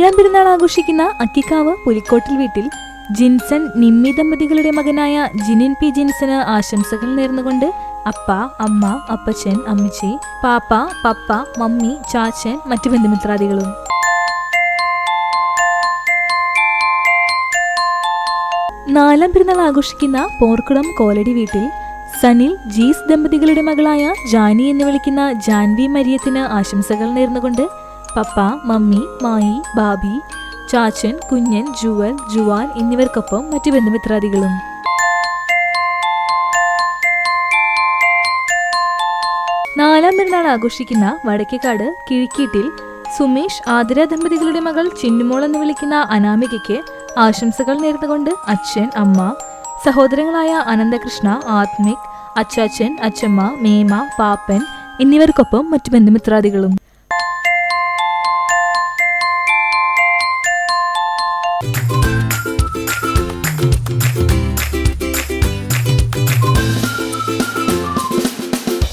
നാലാം പെരുന്നാൾ ആഘോഷിക്കുന്ന അക്കിക്കാവ് പുലിക്കോട്ടിൽ വീട്ടിൽ ജിൻസൺ നിമ്മി ദമ്പതികളുടെ മകനായ ജിനിൻ പി ജിൻസന് ആശംസകൾ നേർന്നുകൊണ്ട് അപ്പ, അമ്മ, അപ്പച്ചൻ, അമ്മച്ചി, പാപ്പ, പപ്പ, മമ്മി, ചാച്ചൻ, മറ്റു ബന്ധുമിത്രാദികളും. നാലാം പെരുന്നാൾ ആഘോഷിക്കുന്ന പോർക്കുളം കോലടി വീട്ടിൽ സനിൽ ജീസ് ദമ്പതികളുടെ മകളായ ജാനി എന്ന് വിളിക്കുന്ന ജാൻവി മരിയത്തിന് ആശംസകൾ നേർന്നുകൊണ്ട് പപ്പ, മമ്മി, മായി, ബാബി, ചാച്ചൻ, കുഞ്ഞൻ, ജുവൽ, ജുവാൻ എന്നിവർക്കൊപ്പം മറ്റു ബന്ധുമിത്രാദികളും. നാലാം പെരുന്നാൾ ആഘോഷിക്കുന്ന വടക്കേക്കാട് കിഴിക്കീട്ടിൽ സുമേഷ്, ആതിര ദമ്പതികളുടെ മകൾ ചിന്നുമോൾ എന്ന് വിളിക്കുന്ന അനാമികയ്ക്ക് ആശംസകൾ നേർന്നുകൊണ്ട് അച്ഛൻ, അമ്മ, സഹോദരങ്ങളായ അനന്തകൃഷ്ണ, ആത്മിക്, അച്ചാച്ചൻ, അച്ചമ്മ, മേമ, പാപ്പൻ എന്നിവർക്കൊപ്പം മറ്റു ബന്ധുമിത്രാദികളും.